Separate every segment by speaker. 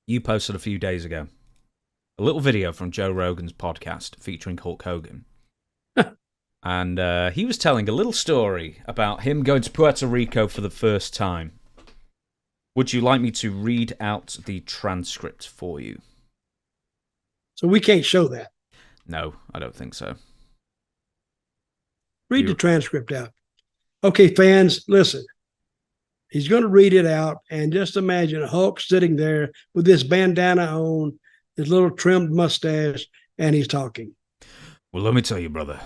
Speaker 1: You posted a few days ago a little video from Joe Rogan's podcast featuring Hulk Hogan. And he was telling a little story about him going to Puerto Rico for the first time. Would you like me to read out the transcript for you?
Speaker 2: So we can't show that.
Speaker 1: No, I don't think so.
Speaker 2: Read the transcript out. Okay, fans, listen. He's going to read it out, and just imagine Hulk sitting there with this bandana on, his little trimmed mustache, and he's talking.
Speaker 1: Well, let me tell you, brother.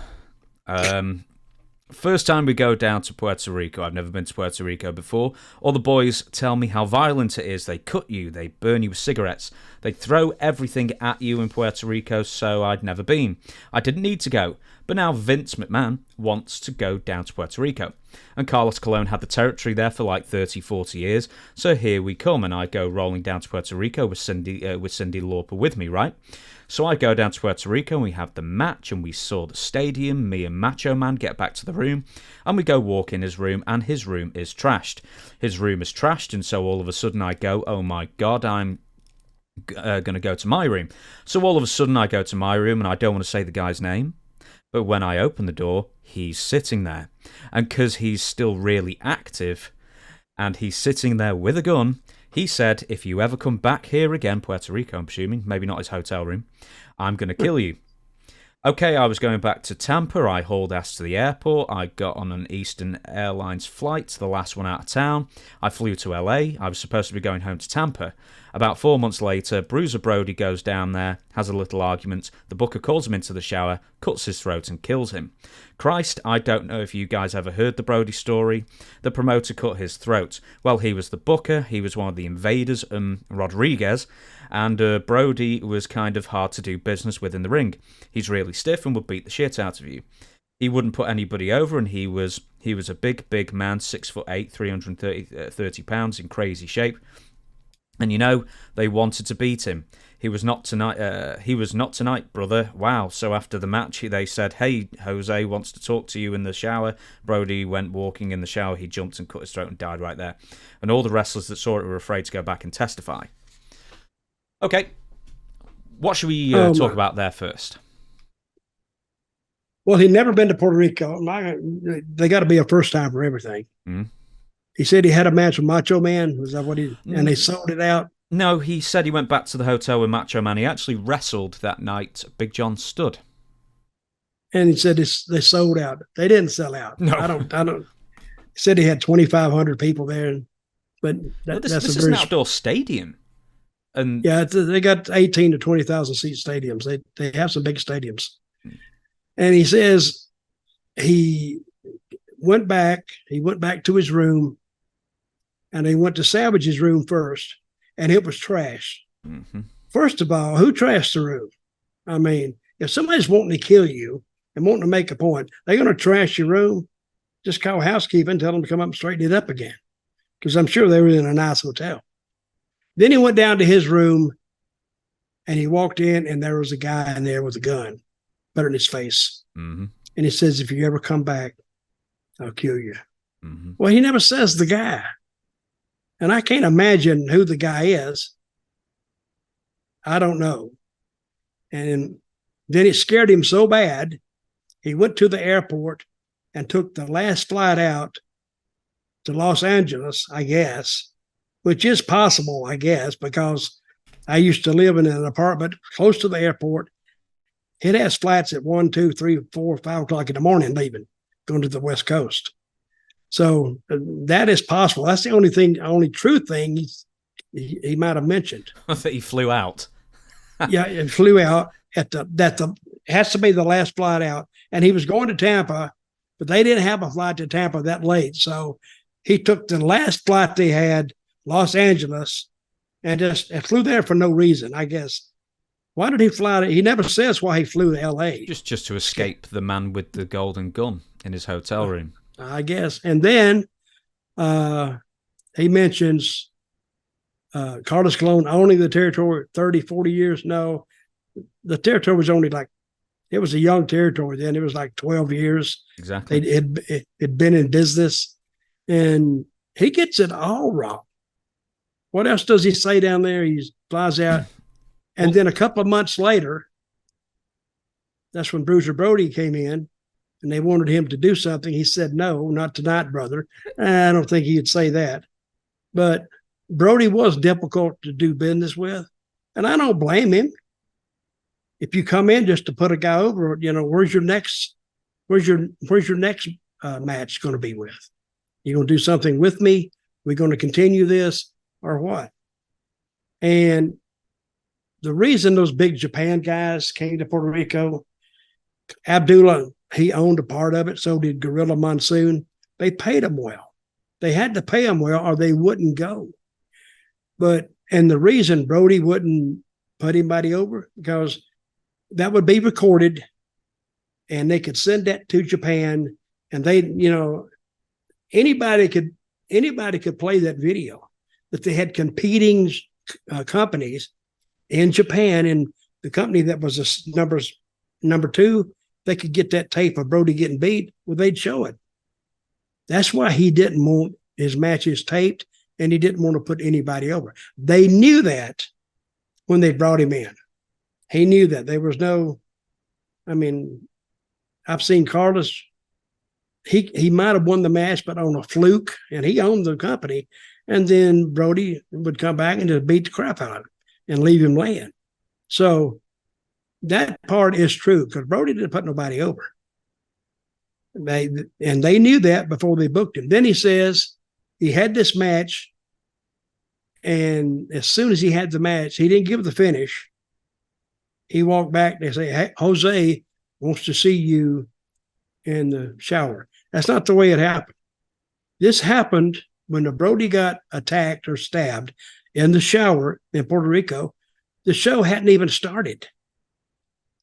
Speaker 1: First time we go down to Puerto Rico, I've never been to Puerto Rico before. All the boys tell me how violent it is. They cut you, they burn you with cigarettes, they throw everything at you in Puerto Rico, so I'd never been. I didn't need to go, but now Vince McMahon wants to go down to Puerto Rico. And Carlos Colon had the territory there for like 30, 40 years, so here we come, and I go rolling down to Puerto Rico with Cyndi Lauper with me, right? So I go down to Puerto Rico, and we have the match, and we saw the stadium. Me and Macho Man get back to the room, and we go walk in his room, and his room is trashed. His room is trashed, and so all of a sudden I go, oh my God, I'm going to go to my room. So all of a sudden I go to my room, and I don't want to say the guy's name, but when I open the door, he's sitting there. And because he's still really active, and he's sitting there with a gun, he said, if you ever come back here again, Puerto Rico, I'm assuming, maybe not his hotel room, I'm going to kill you. Okay, I was going back to Tampa. I hauled ass to the airport. I got on an Eastern Airlines flight, the last one out of town. I flew to LA. I was supposed to be going home to Tampa. About 4 months later, Bruiser Brody goes down there, has a little argument. The booker calls him into the shower, cuts his throat and kills him. Christ, I don't know if you guys ever heard the Brody story. The promoter cut his throat. Well, he was the booker. He was one of the invaders, Rodriguez. And Brody was kind of hard to do business with in the ring. He's really stiff and would beat the shit out of you. He wouldn't put anybody over, and he was a big man, 6'8", 330 pounds, in crazy shape. And you know, they wanted to beat him. He was not tonight, brother. Wow. So after the match, they said, hey, Jose wants to talk to you in the shower. Brody went walking in the shower. He jumped and cut his throat and died right there. And all the wrestlers that saw it were afraid to go back and testify. Okay. What should we talk about there first?
Speaker 2: Well, he'd never been to Puerto Rico. They got to be a first time for everything. Mm. He said he had a match with Macho Man. Was that what he? And they sold it out.
Speaker 1: No, he said he went back to the hotel with Macho Man. He actually wrestled that night at Big John Studd.
Speaker 2: And he said they sold out. They didn't sell out.
Speaker 1: No,
Speaker 2: I don't. He said he had 2,500 people there, but
Speaker 1: this is an outdoor stadium. And
Speaker 2: yeah, they got 18 to 20,000 seat stadiums. They have some big stadiums. And he says he went back to his room, and he went to Savage's room first, and it was trash. Mm-hmm. First of all, who trashed the room? I mean, if somebody's wanting to kill you and wanting to make a point, they're going to trash your room. Just call housekeeping, tell them to come up and straighten it up again, because I'm sure they were in a nice hotel. Then he went down to his room, and he walked in, and there was a guy in there with a gun, put it in his face. Mm-hmm. And he says, if you ever come back, I'll kill you. Mm-hmm. Well, he never says the guy. And I can't imagine who the guy is. I don't know. And then it scared him so bad, he went to the airport and took the last flight out to Los Angeles, I guess, which is possible, I guess, because I used to live in an apartment close to the airport. It has flights at 1, 2, 3, 4, 5 o'clock in the morning leaving, going to the West Coast. So that is possible. That's the only true thing he might have mentioned.
Speaker 1: I think he flew out.
Speaker 2: Yeah, it flew out it has to be the last flight out. And he was going to Tampa, but they didn't have a flight to Tampa that late. So he took the last flight they had, Los Angeles, and just flew there for no reason, I guess. Why did he fly? He never says why he flew to L.A.
Speaker 1: Just to escape the man with the golden gun in his hotel room.
Speaker 2: I guess. And then he mentions Carlos Colon owning the territory 30, 40 years. No, the territory was only it was a young territory then. It was like 12 years.
Speaker 1: Exactly.
Speaker 2: It'd been in business. And he gets it all wrong. What else does he say down there? He flies out. And then a couple of months later, that's when Bruiser Brody came in and they wanted him to do something. He said, no, not tonight, brother. I don't think he'd say that. But Brody was difficult to do business with. And I don't blame him. If you come in just to put a guy over, where's your next match going to be with? You going to do something with me? We're going to continue this or what? And the reason those big Japan guys came to Puerto Rico, Abdullah, he owned a part of it. So did Gorilla Monsoon. They paid him well. They had to pay him well or they wouldn't go. And the reason Brody wouldn't put anybody over, because that would be recorded and they could send that to Japan and anybody could play that video. That they had competing companies in Japan, and the company that was number two, they could get that tape of Brody getting beat. Well, they'd show it. That's why he didn't want his matches taped, and he didn't want to put anybody over. They knew that when they brought him in. He knew that. There was no, I've seen Carlos, he might have won the match, but on a fluke, and he owned the company. And then Brody would come back and just beat the crap out of him and leave him laying. So that part is true because Brody didn't put nobody over. They knew that before they booked him. Then he says he had this match, and as soon as he had the match, he didn't give the finish. He walked back. They say, hey, Jose wants to see you in the shower. That's not the way it happened. This happened when the Brody got attacked or stabbed in the shower in Puerto Rico. The show hadn't even started.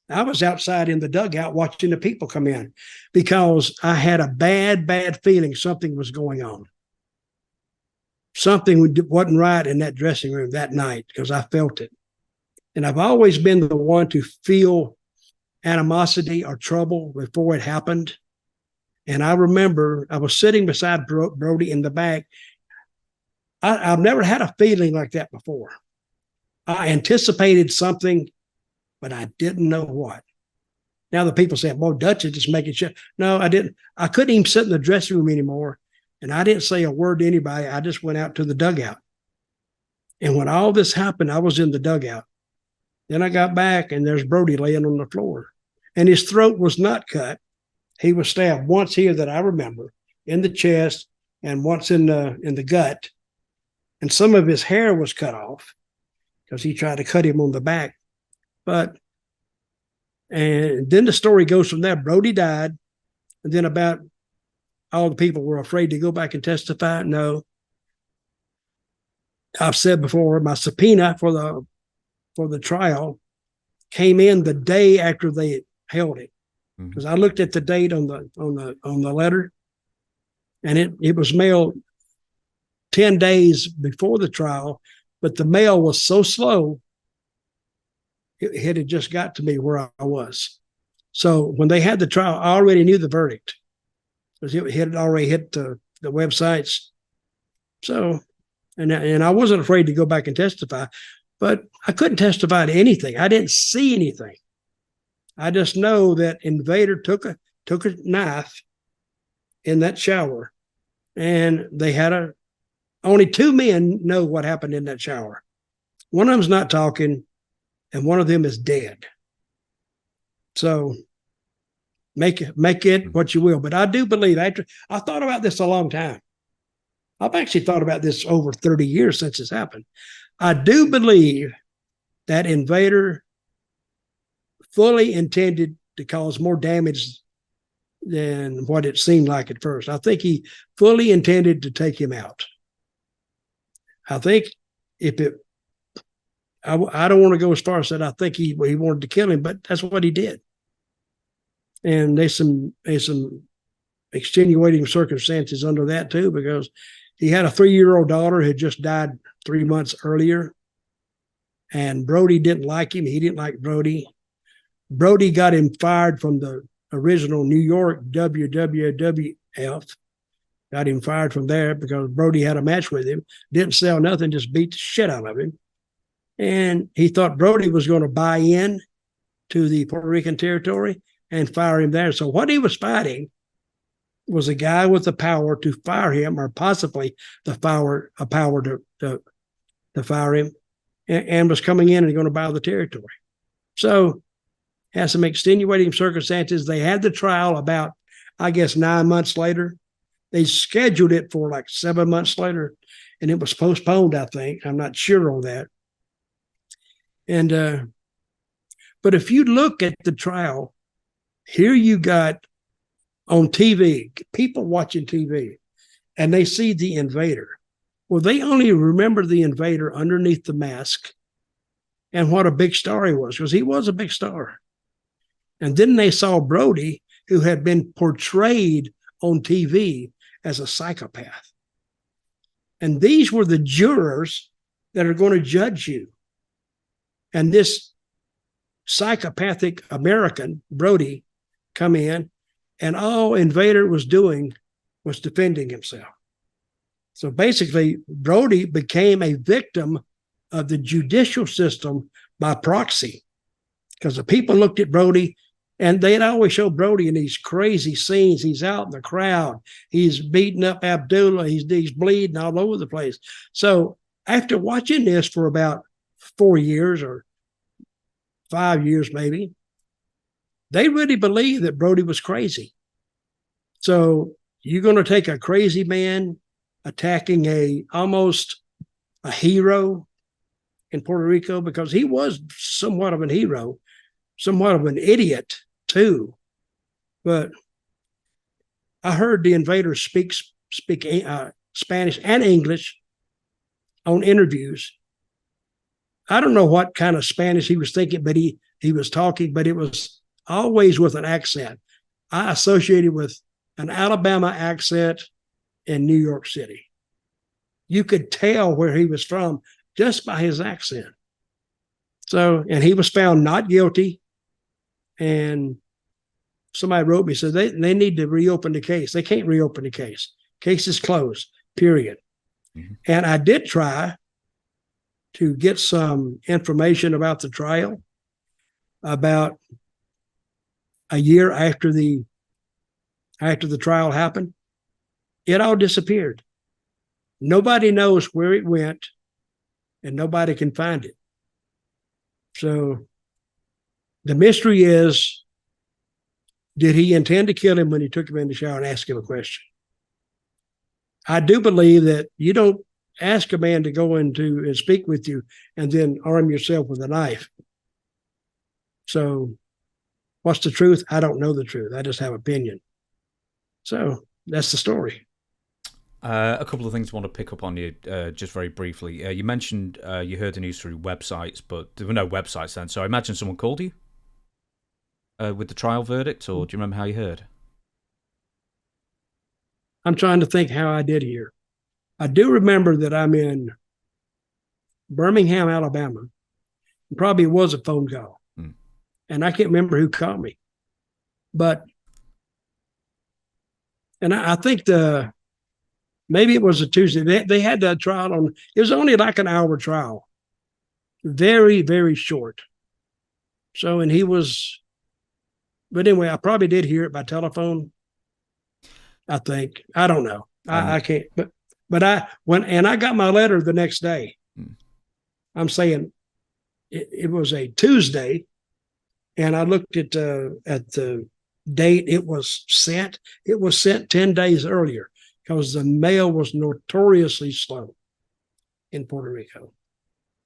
Speaker 2: I was outside in the dugout watching the people come in because I had a bad feeling something was going on. Something wasn't right in that dressing room that night because I felt it. And I've always been the one to feel animosity or trouble before it happened. And I remember I was sitting beside Brody in the back. I've never had a feeling like that before. I anticipated something, but I didn't know what. Now the people say, well, Dutch is just making sure. No, I didn't. I couldn't even sit in the dressing room anymore. And I didn't say a word to anybody. I just went out to the dugout. And when all this happened, I was in the dugout. Then I got back and there's Brody laying on the floor. And his throat was not cut. He was stabbed once here that I remember in the chest and once in the gut. And some of his hair was cut off because he tried to cut him on the back. And then the story goes from there. Brody died. And then about all the people were afraid to go back and testify. No. I've said before, my subpoena for the trial came in the day after they held it. Because I looked at the date on the letter, and it was mailed 10 days before the trial, but the mail was so slow, it had just got to me where I was. So when they had the trial, I already knew the verdict because it had already hit the websites. So, and I wasn't afraid to go back and testify, but I couldn't testify to anything. I didn't see anything. I just know that Invader took a knife in that shower, and they had only two men know what happened in that shower. One of them's not talking, and one of them is dead. So make it what you will. But I do believe I thought about this a long time. I've actually thought about this over 30 years since it's happened. I do believe that Invader fully intended to cause more damage than what it seemed like at first. I think he fully intended to take him out. I think I don't want to go as far as that I think he wanted to kill him, but that's what he did. And there's some extenuating circumstances under that too, because he had a 3-year-old daughter who had just died 3 months earlier, and Brody didn't like him. He didn't like Brody. Brody got him fired from the original New York WWF got him fired from there because Brody had a match with him, didn't sell nothing, just beat the shit out of him. And he thought Brody was going to buy in to the Puerto Rican territory and fire him there. So what he was fighting was a guy with the power to fire him, or possibly the power to fire him, and was coming in and going to buy the territory. So has some extenuating circumstances. They had the trial about, I guess, 9 months later. They scheduled it for like 7 months later, and it was postponed, I think. I'm not sure on that. And but if you look at the trial, here you got on TV, people watching TV, and they see the invader. Well, they only remember the invader underneath the mask and what a big star he was, because he was a big star. And then they saw Brody, who had been portrayed on TV as a psychopath. And these were the jurors that are going to judge you. And this psychopathic American, Brody, come in, and all Invader was doing was defending himself. So basically, Brody became a victim of the judicial system by proxy, because the people looked at Brody, and they'd always show Brody in these crazy scenes. He's out in the crowd. He's beating up Abdullah. He's bleeding all over the place. So after watching this for about 4 years or 5 years maybe, they really believed that Brody was crazy. So you're going to take a crazy man attacking almost a hero in Puerto Rico, because he was somewhat of an hero, somewhat of an idiot too. But I heard the invader speak Spanish and English on interviews. I don't know what kind of Spanish he was thinking, but he was talking, but it was always with an accent. I associated with an Alabama accent in New York City. You could tell where he was from just by his accent. So, and he was found not guilty. And somebody wrote me, said they need to reopen the case. They can't reopen the case. Case is closed, period. Mm-hmm. And I did try to get some information about the trial about a year after the trial happened. It all disappeared. Nobody knows where it went, and nobody can find it. So the mystery is, did he intend to kill him when he took him in the shower and asked him a question? I do believe that you don't ask a man to go into and speak with you and then arm yourself with a knife. So what's the truth? I don't know the truth. I just have opinion. So that's the story.
Speaker 1: A couple of things I want to pick up on you just very briefly. You mentioned you heard the news through websites, but there were no websites then. So I imagine someone called you with the trial verdict, or do you remember how you heard?
Speaker 2: I'm trying to think how I did hear. I do remember that I'm in Birmingham, Alabama. It probably was a phone call. And I can't remember who called me. But, and I think maybe it was a Tuesday. They had that trial on, it was only like an hour trial. Very, very short. So, and he was, but anyway, I probably did hear it by telephone. I think. I don't know. I can't, but I got my letter the next day. I'm saying it was a Tuesday, and I looked at the date it was sent. It was sent 10 days earlier, because the mail was notoriously slow in Puerto Rico.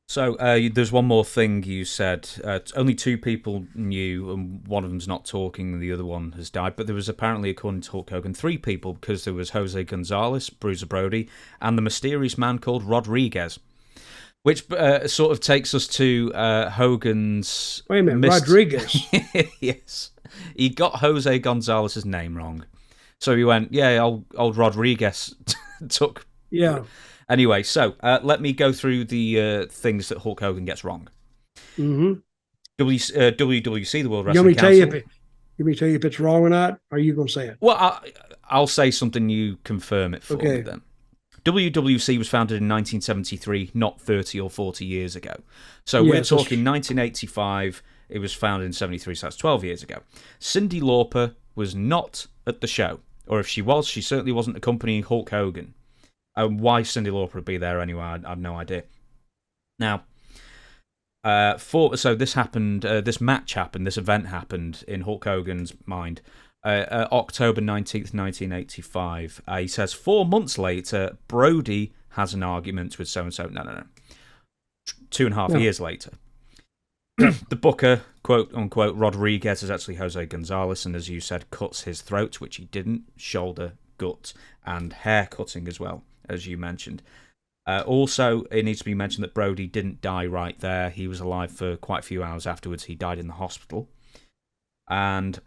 Speaker 1: So there's one more thing you said. Only 2 people knew, and one of them's not talking, and the other one has died. But there was apparently, according to Hulk Hogan, 3 people, because there was Jose Gonzalez, Bruiser Brody, and the mysterious man called Rodriguez, which sort of takes us to Hogan's...
Speaker 2: Wait a minute, Rodriguez?
Speaker 1: Yes. He got Jose Gonzalez's name wrong. So he went, yeah, old Rodriguez took...
Speaker 2: Yeah.
Speaker 1: Anyway, so let me go through the things that Hulk Hogan gets wrong.
Speaker 2: Mm-hmm.
Speaker 1: WWC, the World Wrestling Council.
Speaker 2: You want me to tell you if it's wrong or not? Or are you going to say it?
Speaker 1: Well, I'll say something, you confirm it for me then. WWC was founded in 1973, not 30 or 40 years ago. So we're talking 1985. It was founded in 73, so that's 12 years ago. Cyndi Lauper was not at the show. Or if she was, she certainly wasn't accompanying Hulk Hogan. Why Cyndi Lauper would be there anyway, I have no idea. Now, so this happened. This match happened. This event happened in Hulk Hogan's mind. October 19th, 1985. He says 4 months later, Brody has an argument with so-and-so. No. 2.5 years later. The booker, quote-unquote, Rodriguez, is actually Jose Gonzalez, and as you said, cuts his throat, which he didn't. Shoulder, gut, and hair cutting as well, as you mentioned. Also, it needs to be mentioned that Brody didn't die right there. He was alive for quite a few hours afterwards. He died in the hospital. And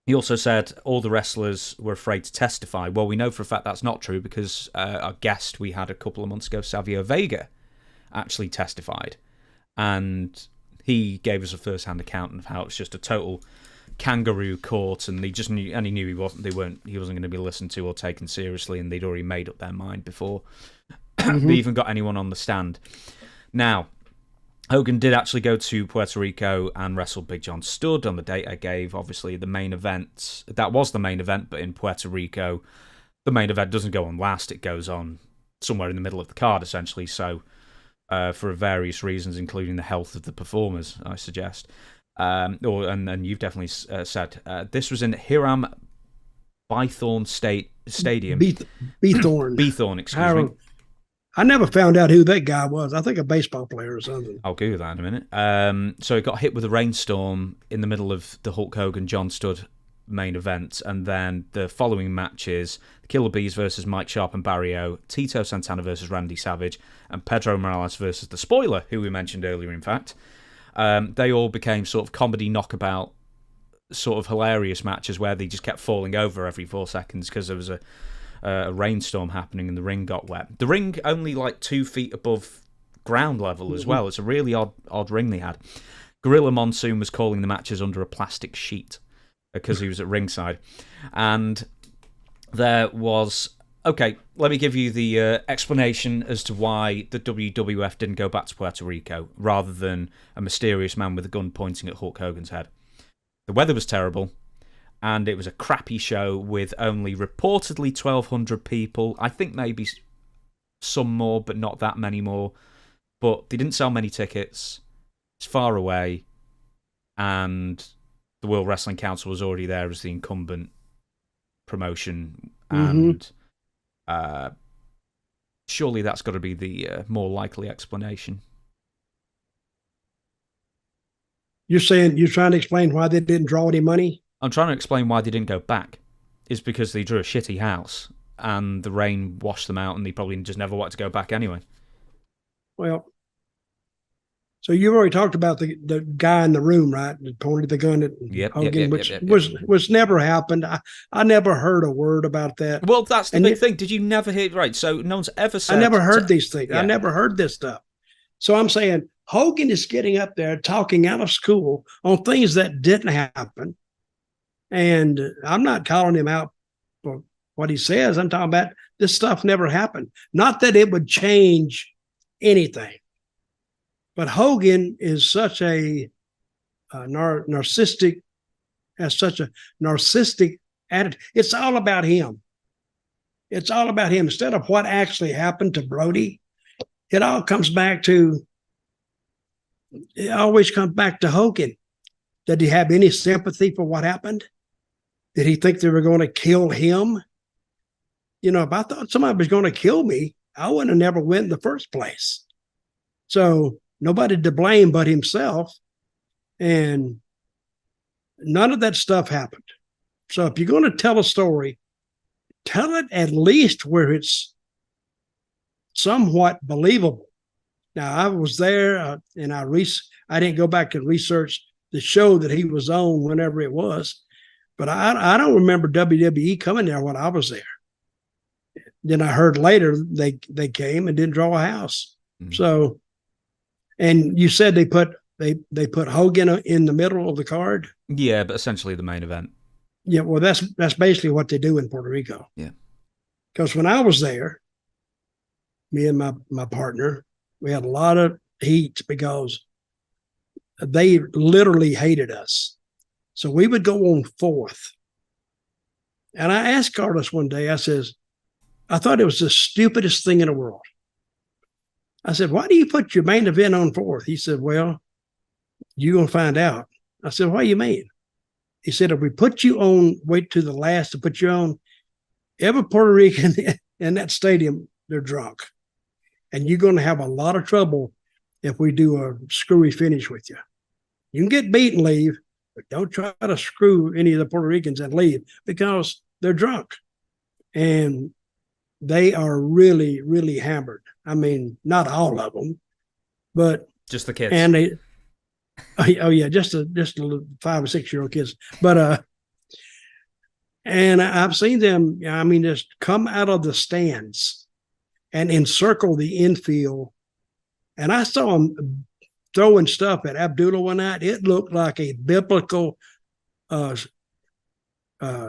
Speaker 1: he also said all the wrestlers were afraid to testify. Well, we know for a fact that's not true because our guest we had a couple of months ago, Savio Vega, actually testified. And he gave us a first-hand account of how it was just a total kangaroo court, and he knew he wasn't going to be listened to or taken seriously, and they'd already made up their mind before they even got anyone on the stand. Now, Hogan did actually go to Puerto Rico and wrestle Big John Studd on the date I gave. Obviously, the main event, that was the main event, but in Puerto Rico, the main event doesn't go on last. It goes on somewhere in the middle of the card, essentially. So, for various reasons, including the health of the performers, I suggest. And you've definitely said, this was in Hiram Bithorn Stadium. Bithorn, excuse me.
Speaker 2: I never found out who that guy was. I think a baseball player or something.
Speaker 1: I'll Google that in a minute. So it got hit with a rainstorm in the middle of the Hulk Hogan John Studd main event, and then the following matches: the Killer Bees versus Mike Sharp and Barrio, Tito Santana versus Randy Savage, and Pedro Morales versus the Spoiler, who we mentioned earlier, in fact. They all became sort of comedy knockabout, sort of hilarious matches where they just kept falling over every 4 seconds because there was a rainstorm happening and the ring got wet. The ring only like 2 feet above ground level as well. It's a really odd ring they had. Gorilla Monsoon was calling the matches under a plastic sheet because he was at ringside. And there was... Okay, let me give you the explanation as to why the WWF didn't go back to Puerto Rico rather than a mysterious man with a gun pointing at Hulk Hogan's head. The weather was terrible, and it was a crappy show with only reportedly 1,200 people. I think maybe some more, but not that many more. But they didn't sell many tickets. It's far away, and the World Wrestling Council was already there as the incumbent promotion, and surely that's got to be the more likely explanation.
Speaker 2: You're saying you're trying to explain why they didn't draw any money?
Speaker 1: I'm trying to explain why they didn't go back. It's because they drew a shitty house and the rain washed them out and they probably just never wanted to go back anyway.
Speaker 2: Well, so you've already talked about the guy in the room, right? That pointed the gun at Hogan, which never happened. I never heard a word about that.
Speaker 1: Well, that's the big thing. Did you never hear? Right, so no one's ever said...
Speaker 2: I never heard these things. Yeah. I never heard this stuff. So I'm saying Hogan is getting up there talking out of school on things that didn't happen. And I'm not calling him out for what he says. I'm talking about this stuff never happened. Not that it would change anything. But Hogan is such a narcissistic, has such a narcissistic attitude. It's all about him. It's all about him. Instead of what actually happened to Brody, it all comes back to, it always comes back to Hogan. Did he have any sympathy for what happened? Did he think they were going to kill him? You know, if I thought somebody was going to kill me, I wouldn't have never went in the first place. So nobody to blame but himself. And none of that stuff happened. So if you're going to tell a story, tell it at least where it's somewhat believable. Now, I was there and I didn't go back and research the show that he was on whenever it was. But I don't remember WWE coming there when I was there. Then I heard later they came and didn't draw a house. Mm-hmm. So, and you said they put Hogan in the middle of the card?
Speaker 1: Yeah, but essentially the main event.
Speaker 2: Yeah, well, that's basically what they do in Puerto Rico.
Speaker 1: Yeah.
Speaker 2: Because when I was there, me and my partner, we had a lot of heat because they literally hated us. So we would go on fourth. And I asked Carlos one day, I says, I thought it was the stupidest thing in the world. I said, why do you put your main event on fourth? He said, well, you're going to find out. I said, what do you mean? He said, if we put you on, wait to the last to put you on, every Puerto Rican in that stadium, they're drunk. And you're going to have a lot of trouble if we do a screwy finish with you. You can get beat and leave, but don't try to screw any of the Puerto Ricans and leave because they're drunk. And they are really, really hammered. I mean, not all of them, but
Speaker 1: just the kids.
Speaker 2: And they, oh yeah, just a 5 or 6 year old kids. But and I've seen them. I mean, just come out of the stands and encircle the infield. And I saw them throwing stuff at Abdullah one night. It looked like a biblical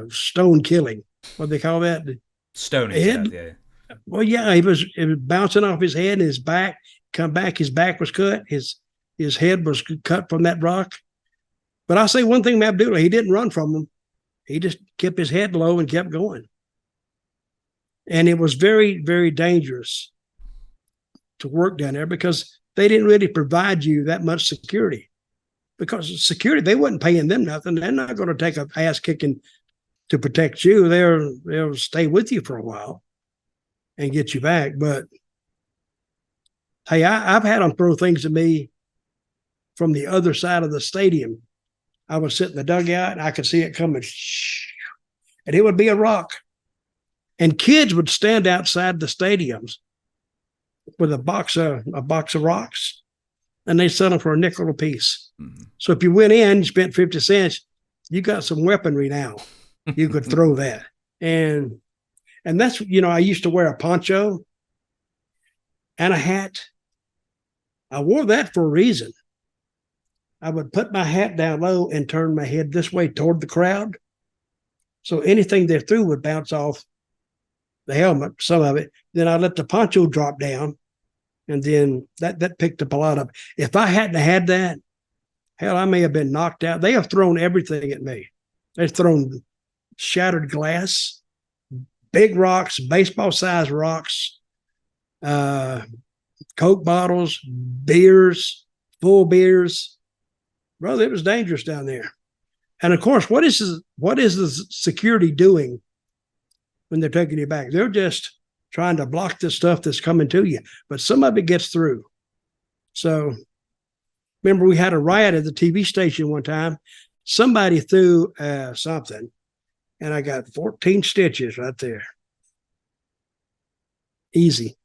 Speaker 2: stone killing. What they call that?
Speaker 1: Stoning. Yeah.
Speaker 2: Well, yeah, it was bouncing off his head and his back. Come back, his back was cut. His head was cut from that rock. But I'll say one thing about Abdullah, he didn't run from them. He just kept his head low and kept going. And it was very, very dangerous to work down there because they didn't really provide you that much security. Because security, they wasn't paying them nothing. They're not going to take an ass kicking to protect you. They'll stay with you for a while and get you back. But hey, I've had them throw things at me from the other side of the stadium. I would sit in the dugout and I could see it coming, and it would be a rock. And kids would stand outside the stadiums with a box of rocks, and they sell them for a nickel a piece. Mm-hmm. So if you went in, you spent 50 cents, you got some weaponry now. You could throw that. And that's, I used to wear a poncho and a hat. I wore that for a reason. I would put my hat down low and turn my head this way toward the crowd. So anything they threw would bounce off the helmet, some of it. Then I let the poncho drop down, and then that picked up a lot of it. If I hadn't had that, hell, I may have been knocked out. They have thrown everything at me. They've thrown shattered glass, big rocks, baseball-sized rocks, Coke bottles, beers, full beers. Brother, it was dangerous down there. And of course, what is the security doing when they're taking you back? They're just trying to block the stuff that's coming to you, but some of it gets through. So remember, we had a riot at the TV station one time. Somebody threw something, and I got 14 stitches right there. Easy.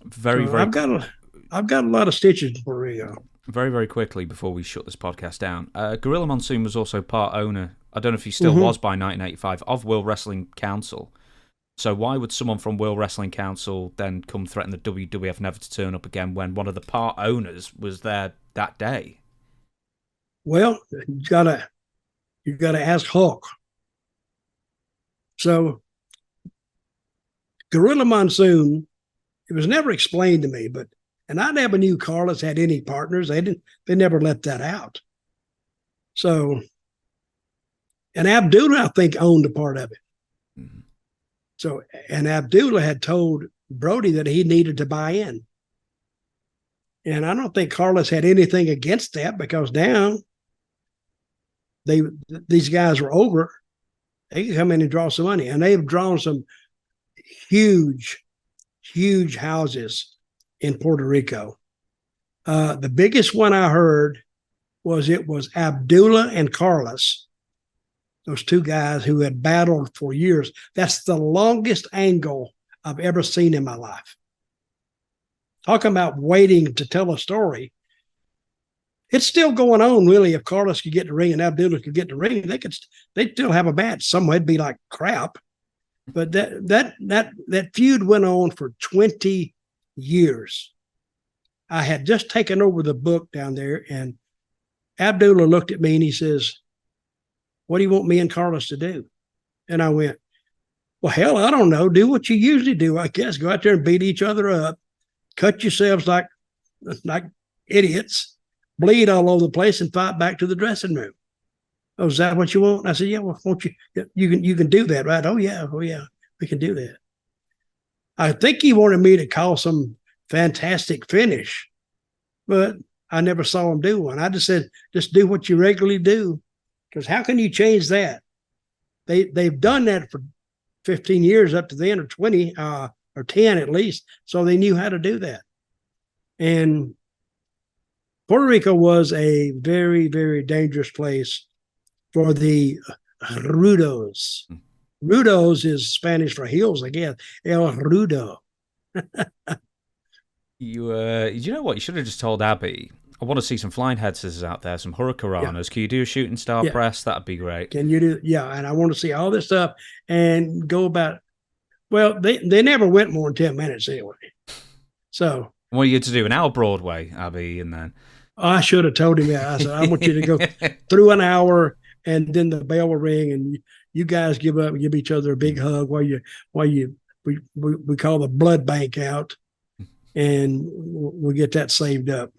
Speaker 1: Very.
Speaker 2: I've got a lot of stitches for Rio.
Speaker 1: Very, very quickly before we shut this podcast down, Gorilla Monsoon was also part owner, I don't know if he still was by 1985, of World Wrestling Council. So why would someone from World Wrestling Council then come threaten the WWF never to turn up again when one of the part owners was there that day?
Speaker 2: Well, you gotta ask Hulk. So Gorilla Monsoon, it was never explained to me, and I never knew Carlos had any partners. They never let that out. So, and Abdullah, I think, owned a part of it. Mm-hmm. So, and Abdullah had told Brody that he needed to buy in. And I don't think Carlos had anything against that because now these guys were over. They could come in and draw some money. And they've drawn some huge, huge houses in Puerto Rico. The biggest one I heard was Abdullah and Carlos, those two guys who had battled for years. That's the longest angle I've ever seen in my life. Talking about waiting to tell a story. It's still going on, really. If Carlos could get in the ring and Abdullah could get in the ring, they'd still have a match. Some would be like crap. But that feud went on for 20 years. I had just taken over the book down there, and Abdullah looked at me and he says, what do you want me and Carlos to do? And I went, well, hell, I don't know. Do what you usually do, I guess. Go out there and beat each other up, cut yourselves like idiots, bleed all over the place, and fight back to the dressing room. Oh, is that what you want? And I said, yeah, well, won't you? You can do that, right? Oh, yeah, we can do that. I think he wanted me to call some fantastic finish, but I never saw him do one. I just said, just do what you regularly do, because how can you change that? They've done that for 15 years up to then, or 20, or 10 at least, so they knew how to do that. And Puerto Rico was a very, very dangerous place for the rudos. Rudos is Spanish for heels, I guess. El rudo.
Speaker 1: You know what? You should have just told Abby. I want to see some flying head scissors out there, some hurricanranas. Yeah. Can you do a shooting star press? That'd be great.
Speaker 2: Can you do? Yeah, and I want to see all this stuff and go about. Well, they never went more than 10 minutes anyway. So
Speaker 1: I want you to do an hour Broadway, Abby, and then
Speaker 2: I should have told him that. I said, I want you to go through an hour, and then the bell will ring, and you guys give up and give each other a big hug while we call the blood bank out, and we'll get that saved up.